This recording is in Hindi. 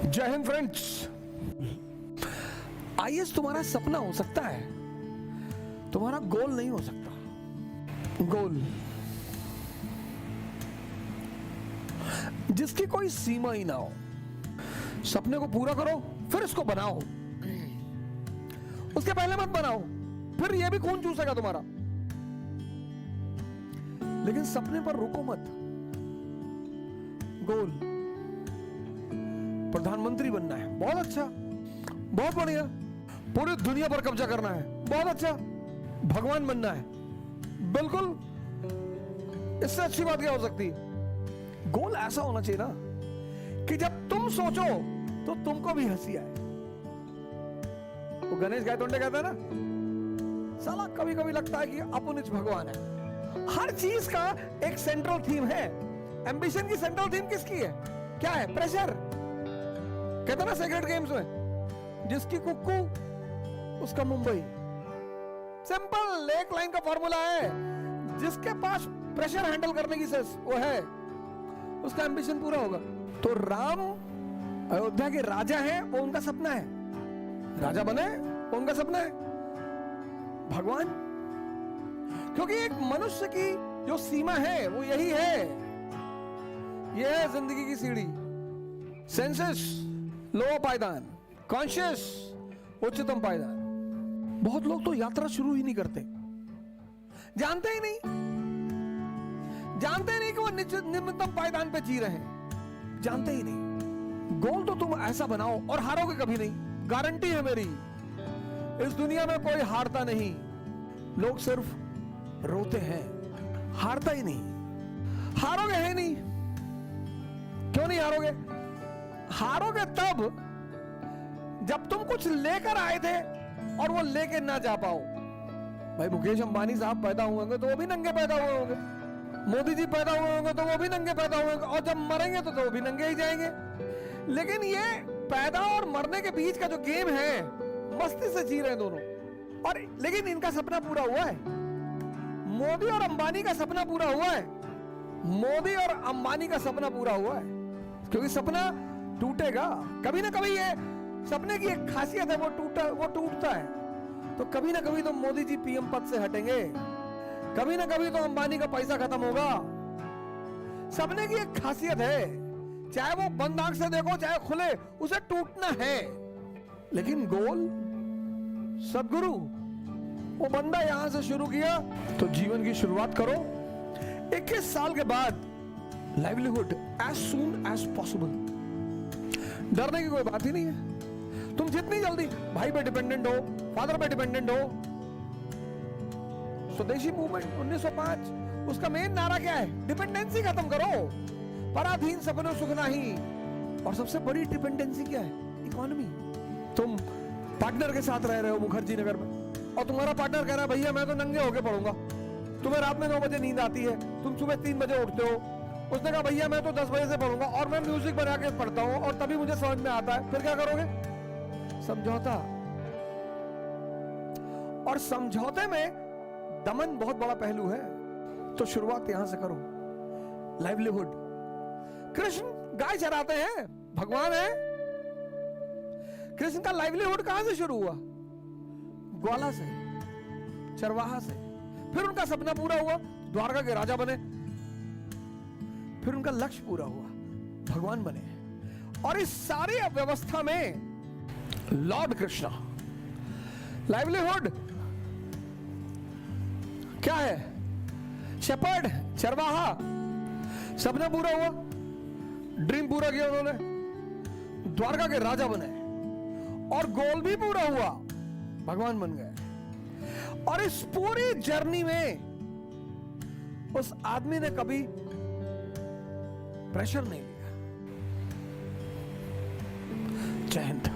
जय हिंद फ्रेंड्स। आईएएस तुम्हारा सपना हो सकता है, तुम्हारा गोल नहीं हो सकता। गोल जिसकी कोई सीमा ही ना हो। सपने को पूरा करो, फिर इसको बनाओ। उसके पहले मत बनाओ, फिर यह भी खून चूसेगा तुम्हारा। लेकिन सपने पर रुको मत। गोल प्रधानमंत्री बनना है, बहुत अच्छा, बहुत बढ़िया। पूरी दुनिया पर कब्जा करना है, बहुत अच्छा। भगवान बनना है, बिल्कुल, इससे अच्छी बात क्या हो सकती है। गोल ऐसा होना चाहिए ना कि जब तुम सोचो तो तुमको भी हंसी आए। वो गणेश गायतोंडे कहता है ना, साला कभी कभी लगता है कि अपुनिच भगवान है। हर चीज का एक सेंट्रल थीम है। एम्बिशन की सेंट्रल थीम किसकी है? क्या है? प्रेशर। कहते ना सेक्रेट गेम्स में, जिसकी कुक्कू उसका मुंबई। सिंपल एक लाइन का फॉर्मूला है, जिसके पास प्रेशर हैंडल करने की सेंस वो है, उसका एम्बिशन पूरा होगा। तो राम अयोध्या के राजा हैं, वो उनका सपना है। राजा बने, वो उनका सपना है। भगवान, क्योंकि एक मनुष्य की जो सीमा है वो यही है। यह है जिंदगी की सीढ़ी। सेंसेस लोअर पायदान, कॉन्शियस उच्चतम पायदान। बहुत लोग तो यात्रा शुरू ही नहीं करते, जानते ही नहीं कि वो निम्नतम पायदान पे जी रहे हैं, जानते ही नहीं। गोल तो तुम ऐसा बनाओ और हारोगे कभी नहीं, गारंटी है मेरी। इस दुनिया में कोई हारता नहीं, लोग सिर्फ रोते हैं, हारता ही नहीं। हारोगे है नहीं। क्यों नहीं हारोगे? हारोगे तब जब तुम कुछ लेकर आए थे और वो लेके ना जा पाओ। भाई मुकेश अंबानी साहब पैदा हुए होंगे तो वो भी नंगे पैदा हुए होंगे, मोदी जी पैदा हुए होंगे तो वो भी नंगे पैदा हुए होंगे, और जब मरेंगे तो वो भी नंगे ही जाएंगे। लेकिन ये पैदा और मरने के बीच का जो गेम है, मस्ती से जी रहे हैं दोनों। और लेकिन इनका सपना पूरा हुआ है। मोदी और अंबानी का सपना पूरा हुआ है। मोदी और अंबानी का सपना पूरा हुआ है, क्योंकि सपना टूटेगा कभी ना कभी। ये सपने की एक खासियत है, वो टूटता है। तो कभी ना कभी तो मोदी जी पीएम पद से हटेंगे, कभी ना कभी तो अंबानी का पैसा खत्म होगा। सपने की एक खासियत है, चाहे वो बंद आंख से देखो चाहे खुले, उसे टूटना है। लेकिन गोल, सदगुरु, वो बंदा यहां से शुरू किया तो जीवन की शुरुआत करो। 21 साल के बाद livelihood as soon as possible. डरने की कोई बात ही नहीं है। तुम जितनी जल्दी भाई पे डिपेंडेंट हो, फादर पे डिपेंडेंट हो। स्वदेशी मूवमेंट 1905, उसका मेन नारा क्या है? डिपेंडेंसी खत्म करो, पराधीन सपनों सुख नहीं। और सबसे बड़ी डिपेंडेंसी क्या है? इकोनॉमी। तुम पार्टनर के साथ रह रहे हो मुखर्जी नगर में, और तुम्हारा पार्टनर कह रहा है भैया मैं तो नंगे होके पढ़ूंगा। तुम्हें रात में 9 बजे नींद आती है, तुम सुबह 3 बजे उठते हो। उसने कहा भैया मैं तो 10 बजे से पढ़ूंगा और मैं म्यूजिक बना के पढ़ता हूं और तभी मुझे समझ में आता है। फिर क्या करोगे? समझौता। और समझौते में दमन बहुत बड़ा पहलू है। तो शुरुआत यहां से करो। लाइवलीहुड। कृष्ण गाय चराते हैं, भगवान है। कृष्ण का लाइवलीहुड कहां से शुरू हुआ? ग्वाला से, चरवाहा से। फिर उनका सपना पूरा हुआ, द्वारका के राजा बने। फिर उनका लक्ष्य पूरा हुआ, भगवान बने। और इस सारी व्यवस्था में लॉर्ड कृष्णा। लाइवलीहुड क्या है? शेपर्ड, चरवाहा। सपना पूरा हुआ, ड्रीम पूरा किया उन्होंने, द्वारका के राजा बने। और गोल भी पूरा हुआ, भगवान बन गए। और इस पूरी जर्नी में उस आदमी ने कभी प्रेशर नहीं लिया। जय हिंद।